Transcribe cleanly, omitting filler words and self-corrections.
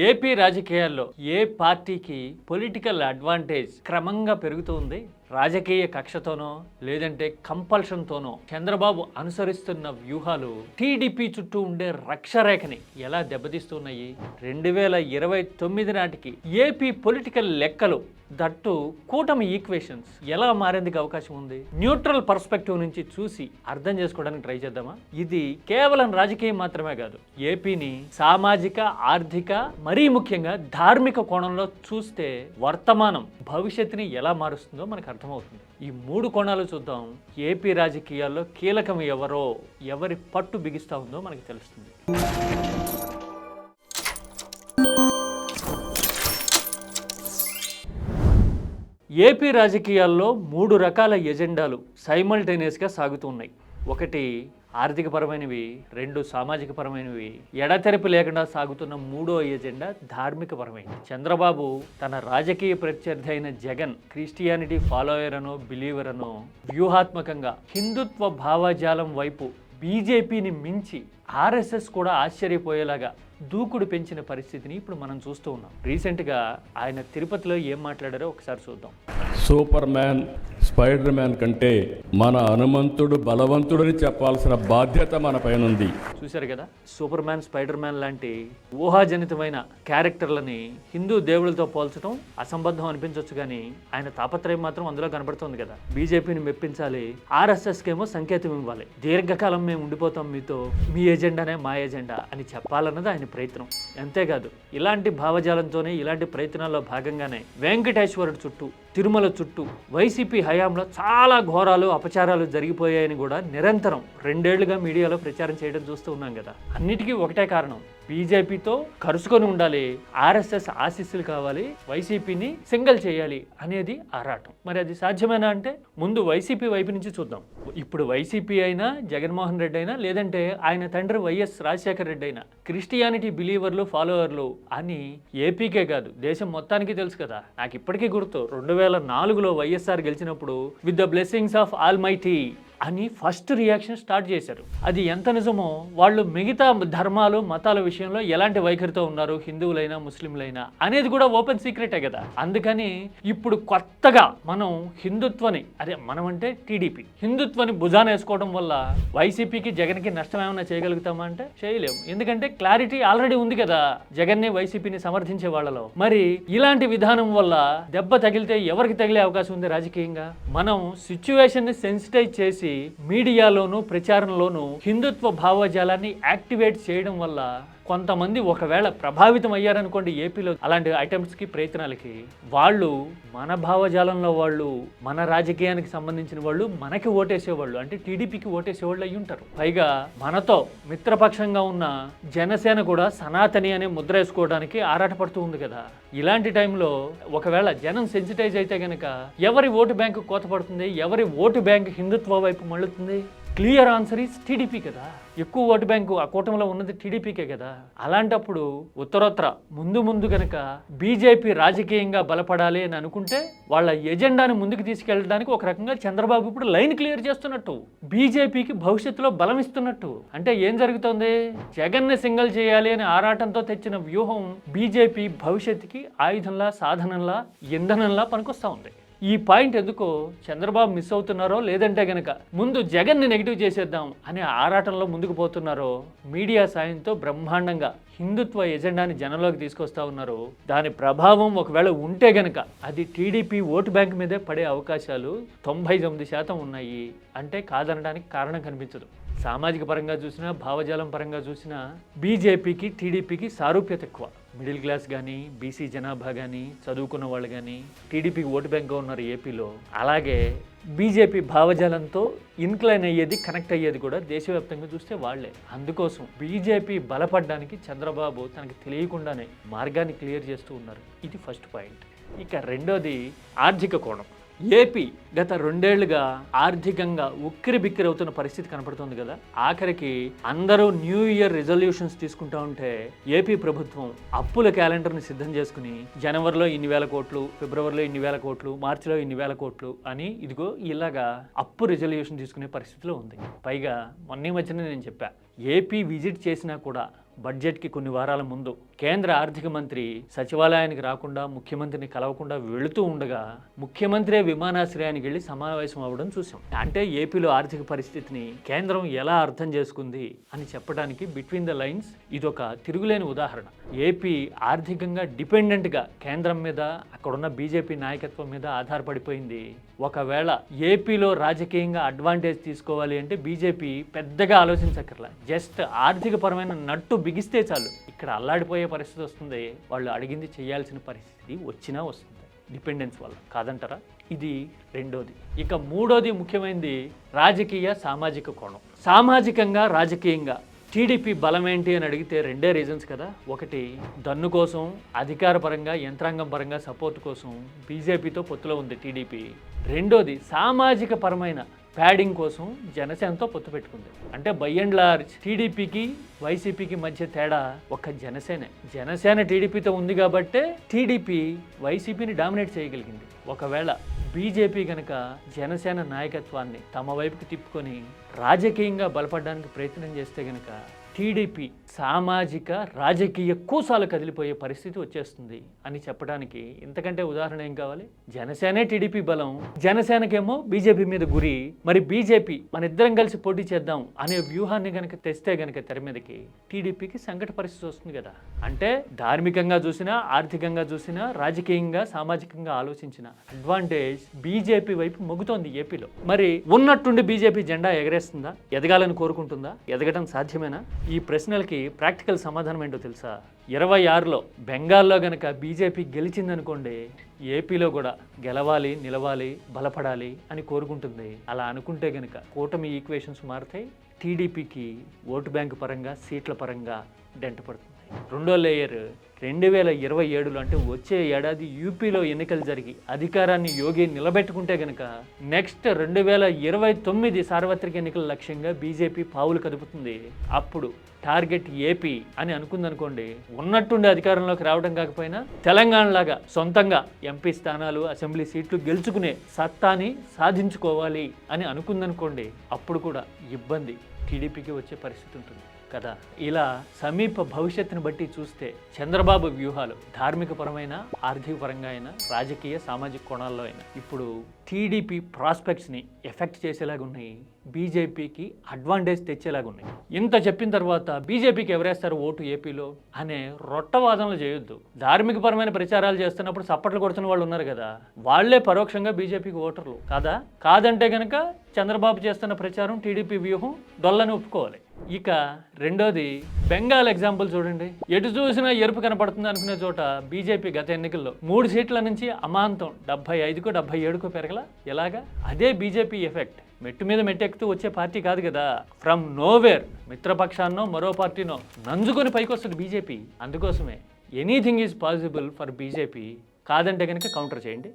AP రాజకీయాల్లో ఏ పార్టీకి political advantage క్రమంగా పెరుగుతుంది, రాజకీయ కక్షతోనో లేదంటే కంపల్షన్తోనో చంద్రబాబు అనుసరిస్తున్న వ్యూహాలు టీడీపీ చుట్టూ ఉండే రక్షరేఖని ఎలా దెబ్బతీస్తున్నాయి? 2029 నాటికి ఏపీ పొలిటికల్ లెక్కలు దట్టు కూటమి ఈక్వేషన్స్ ఎలా మారేందుకు అవకాశం ఉంది? న్యూట్రల్ పర్స్పెక్టివ్ నుంచి చూసి అర్థం చేసుకోవడానికి ట్రై చేద్దామా? ఇది కేవలం రాజకీయం మాత్రమే కాదు, ఏపీని సామాజిక, ఆర్థిక, మరీ ముఖ్యంగా ధార్మిక కోణంలో చూస్తే వర్తమానం భవిష్యత్తుని ఎలా మారుస్తుందో మనకు అర్థమవుతుంది. ఈ 3 కోణాలు చూద్దాం. ఏపీ రాజకీయాల్లో కీలకం ఎవరో, ఎవరి పట్టు బిగిస్తా ఉందో మనకు తెలుస్తుంది. ఏపీ రాజకీయాల్లో 3 రకాల ఎజెండాలు సైమల్టేనియస్గా సాగుతున్నాయి. ఒకటి ఆర్థికపరమైనవి, 2 సామాజిక పరమైనవి, ఎడతెరిపి లేకుండా సాగుతున్న 3వ ఎజెండా ధార్మికపరమైనది. చంద్రబాబు తన రాజకీయ ప్రత్యర్థి అయిన జగన్ క్రిస్టియానిటీ ఫాలోయర్ అనో బిలీవర్ అనో వ్యూహాత్మకంగా హిందుత్వ భావజాలం వైపు బీజేపీని మించి ఆర్ఎస్ఎస్ కూడా ఆశ్చర్యపోయేలాగా దూకుడు పెంచిన పరిస్థితిని ఇప్పుడు మనం చూస్తూ ఉన్నాం. రీసెంట్గా ఆయన తిరుపతిలో ఏం మాట్లాడారో ఒకసారి చూద్దాం. సూపర్ మ్యాన్, స్పైడర్ మ్యాన్ కంటే మన హనుమంతుడు బలవంతుడని చెప్పాల్సిన బాధ్యత మన పైన ఉంది. చూశారు కదా, సూపర్ మ్యాన్, స్పైడర్ మ్యాన్ లాంటి ఊహాజనితమైన క్యారెక్టర్లని హిందూ దేవుళ్ళతో పోల్చడం అసంబద్ధం అనిపించవచ్చు, కానీ ఆయన తాపత్రయం మాత్రం అందులో కనబడుతుంది కదా. బీజేపీని మెప్పించాలి, ఆర్ఎస్ఎస్కేమో సంకేతం ఇవ్వాలి, దీర్ఘకాలం మేము ఉండిపోతాం మీతో, మీ ఎజెండానే మా ఎజెండా అని చెప్పాలన్నది ఆయన ప్రయత్నం. అంతేకాదు, ఇలాంటి భావజాలంతోనే, ఇలాంటి ప్రయత్నాల్లో భాగంగానే వెంకటేశ్వరుడు చుట్టూ, తిరుమల చుట్టూ వైసీపీ హయాంలో చాలా ఘోరాలు, అపచారాలు జరిగిపోయాయని కూడా నిరంతరం 2 ఏళ్లుగా మీడియాలో ప్రచారం చేయడం చూస్తూ ఉన్నాం కదా. అన్నిటికీ ఒకటే కారణం, బీజేపీతో కరుచుకొని ఉండాలి, ఆర్ఎస్ఎస్ ఆశీస్సులు కావాలి, వైసీపీని సింగిల్ చేయాలి అనేది ఆరాటం. మరి అది సాధ్యమేనా అంటే ముందు వైసీపీ వైపు నుంచి చూద్దాం. ఇప్పుడు వైసీపీ అయినా, జగన్మోహన్ రెడ్డి అయినా, లేదంటే ఆయన తండ్రి వైఎస్ రాజశేఖర రెడ్డి అయినా క్రిస్టియానిటీ బిలీవర్లు, ఫాలోవర్లు అని ఏపీకే కాదు దేశం మొత్తానికి తెలుసు కదా. నాకు ఇప్పటికీ గుర్తు, 2004లో వైఎస్ఆర్ గెలిచినప్పుడు with the blessings of almighty అని ఫస్ట్ రియాక్షన్ స్టార్ట్ చేశారు. అది ఎంత నిజమో వాళ్ళు మిగతా ధర్మాలు, మతాల విషయంలో ఎలాంటి వైఖరితో ఉన్నారు, హిందువులైనా ముస్లింలైనా అనేది కూడా ఓపెన్ సీక్రెటే కదా. అందుకని ఇప్పుడు కొత్తగా మనం హిందుత్వని, అదే మనం అంటే టీడీపీ, హిందుత్వని భుజాన వేసుకోవడం వల్ల వైసీపీకి, జగన్కి నష్టం ఏమైనా చేయగలుగుతామా అంటే చేయలేము. ఎందుకంటే క్లారిటీ ఆల్రెడీ ఉంది కదా జగన్ని, వైసీపీని సమర్థించే వాళ్ళలో. మరి ఇలాంటి విధానం వల్ల దెబ్బ తగిలితే ఎవరికి తగిలే అవకాశం ఉంది రాజకీయంగా? మనం సిచ్యువేషన్ని సెన్సిటైజ్ చేసి మీడియాలోను, ప్రచారంలోనూ హిందుత్వ భావజాలాన్ని యాక్టివేట్ చేయడం వల్ల కొంతమంది ఒకవేళ ప్రభావితం అయ్యారనుకోండి ఏపీలో అలాంటి ఐటమ్స్కి, ప్రయత్నాలకి, వాళ్ళు మన భావజాలంలో వాళ్ళు, మన రాజకీయానికి సంబంధించిన వాళ్ళు మనకి ఓటేసేవాళ్ళు, అంటే టీడీపీకి ఓటేసేవాళ్ళు అయ్యి ఉంటారు. పైగా మనతో మిత్రపక్షంగా ఉన్న జనసేన కూడా సనాతని అనే ముద్ర వేసుకోవడానికి ఆరాటపడుతూ ఉంది కదా. ఇలాంటి టైంలో ఒకవేళ జనం సెన్సిటైజ్ అయితే గనక ఎవరి ఓటు బ్యాంకు కోత పడుతుంది, ఎవరి ఓటు బ్యాంకు హిందుత్వ వైపు మళ్ళుతుంది? క్లియర్ ఆన్సర్ ఈజ్ టీడీపీ కదా. ఎక్కువ ఓటు బ్యాంకు ఆ కూటమిలో ఉన్నది టీడీపీకే కదా. అలాంటప్పుడు ఉత్తరోత్తర ముందు కనుక బీజేపీ రాజకీయంగా బలపడాలి అని అనుకుంటే వాళ్ళ ఎజెండాను ముందుకు తీసుకెళ్ళడానికి ఒక రకంగా చంద్రబాబు ఇప్పుడు లైన్ క్లియర్ చేస్తున్నట్టు, బీజేపీకి భవిష్యత్తులో బలం ఇస్తున్నట్టు. అంటే ఏం జరుగుతోంది? జగన్ని సింగిల్ చేయాలి అని ఆరాటంతో తెచ్చిన వ్యూహం బీజేపీ భవిష్యత్తుకి ఆయుధంలా, సాధనంలా, ఇంధనంలా పనికొస్తా ఉంది. ఈ పాయింట్ ఎందుకో చంద్రబాబు మిస్ అవుతున్నారో, లేదంటే గనక ముందు జగన్ని నెగిటివ్ చేసేద్దాం అనే ఆరాటంలో ముందుకు పోతున్నారో, మీడియా సాయంతో బ్రహ్మాండంగా హిందుత్వ ఎజెండాని జనంలోకి తీసుకొస్తా ఉన్నారు. దాని ప్రభావం ఒకవేళ ఉంటే గనక అది టీడీపీ ఓటు బ్యాంక్ మీదే పడే అవకాశాలు 99% ఉన్నాయి. అంటే కాదనడానికి కారణం కనిపించదు. సామాజిక పరంగా చూసినా, భావజాలం పరంగా చూసినా బీజేపీకి, టీడీపీకి సారూప్యత ఎక్కువ. మిడిల్ క్లాస్ కానీ, బీసీ జనాభా కానీ, చదువుకున్న వాళ్ళు కానీ టీడీపీకి ఓటు బ్యాంక్గా ఉన్నారు ఏపీలో. అలాగే బీజేపీ భావజాలంతో ఇన్క్లైన్ అయ్యేది, కనెక్ట్ అయ్యేది కూడా దేశవ్యాప్తంగా చూస్తే వాళ్లే. అందుకోసం బీజేపీ బలపడడానికి చంద్రబాబు తనకి తెలియకుండానే మార్గాన్ని క్లియర్ చేస్తూ ఉన్నారు. ఇది ఫస్ట్ పాయింట్. ఇక రెండోది ఆర్థిక కోణం. ఏపీ గత 2 ఏళ్లుగా ఆర్థికంగా ఉక్కిరి బిక్కిరి అవుతున్న పరిస్థితి కనపడుతుంది కదా. ఆఖరికి అందరూ న్యూ ఇయర్ రిజల్యూషన్స్ తీసుకుంటా ఉంటే ఏపీ ప్రభుత్వం అప్పుల క్యాలెండర్ని సిద్ధం చేసుకుని జనవరిలో ఇన్ని వేల కోట్లు, ఫిబ్రవరిలో ఇన్ని వేల కోట్లు, మార్చిలో ఇన్ని వేల కోట్లు అని ఇదిగో ఇలాగా అప్పు రిజల్యూషన్ తీసుకునే పరిస్థితిలో ఉంది. పైగా మొన్న మధ్యన నేను చెప్పా, ఏపీ విజిట్ చేసినా కూడా బడ్జెట్కి కొన్ని వారాల ముందు కేంద్ర ఆర్థిక మంత్రి సచివాలయానికి రాకుండా ముఖ్యమంత్రిని కలవకుండా వెళుతూ ఉండగా ముఖ్యమంత్రే విమానాశ్రయానికి వెళ్ళి సమావేశం అవ్వడం చూసాం. అంటే ఏపీలో ఆర్థిక పరిస్థితిని కేంద్రం ఎలా అర్థం చేసుకుంది అని చెప్పడానికి బిట్వీన్ ద లైన్స్ ఇదొక తిరుగులేని ఉదాహరణ. ఏపీ ఆర్థికంగా డిపెండెంట్గా కేంద్రం మీద అక్కడున్న బీజేపీ నాయకత్వం మీద ఆధారపడిపోయింది. ఒకవేళ ఏపీలో రాజకీయంగా అడ్వాంటేజ్ తీసుకోవాలి అంటే బీజేపీ పెద్దగా ఆలోచించక్కర్లా, జస్ట్ ఆర్థిక పరమైన నట్టు బిగిస్తే చాలు ఇక్కడ అల్లాడిపోయే పరిస్థితి వస్తుంది. వాళ్ళు అడిగింది చేయాల్సిన పరిస్థితి వచ్చినా వస్తుంది డిపెండెన్స్ వల్ల, కాదంటారా? ఇది రెండోది. ఇక మూడోది ముఖ్యమైనది రాజకీయ సామాజిక కోణం. సామాజికంగా రాజకీయంగా టీడీపీ బలం ఏంటి అని అడిగితే రెండే రీజన్స్ కదా. ఒకటి దన్ను కోసం, అధికార పరంగా యంత్రాంగం పరంగా సపోర్ట్ కోసం బీజేపీతో పొత్తులో ఉంది టీడీపీ. రెండోది సామాజిక పరమైన ప్యాడింగ్ కోసం జనసేనతో పొత్తు పెట్టుకుంది. అంటే బై అండ్ లార్జ్ టీడీపీకి వైసీపీకి మధ్య తేడా ఒక్క జనసేనే. జనసేన టీడీపీతో ఉంది కాబట్టే టీడీపీ వైసీపీని డామినేట్ చేయగలిగింది. ఒకవేళ బీజేపీ కనుక జనసేన నాయకత్వాన్ని తమ వైపుకి తిప్పుకొని రాజకీయంగా బలపడడానికి ప్రయత్నం చేస్తే కనుక టీడీపీ సామాజిక రాజకీయ కూసాలు కదిలిపోయే పరిస్థితి వచ్చేస్తుంది అని చెప్పడానికి ఇంతకంటే ఉదాహరణ ఏం కావాలి? జనసేనే టీడీపీ బలం, జనసేనకేమో బీజేపీ మీద గురి. మరి బీజేపీ మన ఇద్దరం కలిసి పోటీ చేద్దాం అనే వ్యూహాన్ని కనుక తెస్తే కనుక తెర మీదకి టీడీపీకి సంకట పరిస్థితి వస్తుంది కదా. అంటే ధార్మికంగా చూసినా, ఆర్థికంగా చూసినా, రాజకీయంగా సామాజికంగా ఆలోచించిన అడ్వాంటేజ్ బీజేపీ వైపు మొగ్గుతోంది ఏపీలో. మరి ఉన్నట్టుండి బీజేపీ జెండా ఎగరేస్తుందా? ఎదగాలని కోరుకుంటుందా? ఎదగడం సాధ్యమేనా? ఈ ప్రశ్నలకి ప్రాక్టికల్ సమాధానం ఏంటో తెలుసా? 26లో బెంగాల్లో గనక బీజేపీ గెలిచిందనుకోండి, ఏపీలో కూడా గెలవాలి, నిలవాలి, బలపడాలి అని కోరుకుంటుంది. అలా అనుకుంటే గనక కూటమి ఈక్వేషన్స్ మారుతాయి. టీడీపీకి ఓటు బ్యాంకు పరంగా, సీట్ల పరంగా డెంట పడుతుంది. రెండో లేయర్ 2027లో అంటే వచ్చే ఏడాది యూపీలో ఎన్నికలు జరిగి అధికారాన్ని యోగి నిలబెట్టుకుంటే గనక నెక్స్ట్ 2029 సార్వత్రిక ఎన్నికల లక్ష్యంగా బీజేపీ పావులు కదుపుతుంది. అప్పుడు టార్గెట్ ఏపీ అని అనుకుందనుకోండి, ఉన్నట్టుండి అధికారంలోకి రావడం కాకపోయినా తెలంగాణలాగా సొంతంగా ఎంపీ స్థానాలు, అసెంబ్లీ సీట్లు గెలుచుకునే సత్తాని సాధించుకోవాలి అని అనుకుందనుకోండి, అప్పుడు కూడా ఇబ్బంది టీడీపీకి వచ్చే పరిస్థితి ఉంటుంది కదా. ఇలా సమీప భవిష్యత్తును బట్టి చూస్తే చంద్రబాబు వ్యూహాలు ధార్మిక పరమైన, ఆర్థిక పరంగా అయినా, రాజకీయ సామాజిక కోణాల్లో అయినా ఇప్పుడు టీడీపీ ప్రాస్పెక్ట్స్ని ఎఫెక్ట్ చేసేలాగా ఉన్నాయి, బీజేపీకి అడ్వాంటేజ్ తెచ్చేలాగా ఉన్నాయి. ఇంత చెప్పిన తర్వాత బీజేపీకి ఎవరేస్తారు ఓటు ఏపీలో అనే రొట్టవాదనలు చేయొద్దు. ధార్మిక పరమైన ప్రచారాలు చేస్తున్నప్పుడు సప్పట్లు కొడుతున్న వాళ్ళు ఉన్నారు కదా, వాళ్లే పరోక్షంగా బీజేపీకి ఓటర్లు కాదా? కాదంటే కనుక చంద్రబాబు చేస్తున్న ప్రచారం, టీడీపీ వ్యూహం డొల్లని ఒప్పుకోవాలి. ఇక రెండోది బెంగాల్ ఎగ్జాంపుల్ చూడండి. ఎటు చూసినా ఎరుపు కనపడుతుంది అనుకునే చోట బీజేపీ గత ఎన్నికల్లో 3 సీట్ల నుంచి అమాంతం 75కో 77కో పెరగలా. ఎలాగా? అదే బీజేపీ ఎఫెక్ట్. మెట్టు మీద మెట్టెక్కుతూ వచ్చే పార్టీ కాదు కదా. ఫ్రమ్ నోవేర్ మిత్రపక్షాన్నో మరో పార్టీనో నంజుకొని పైకి వస్తుంది బీజేపీ. అందుకోసమే anything is possible for BJP. కాదంటే కనుక కౌంటర్ చేయండి.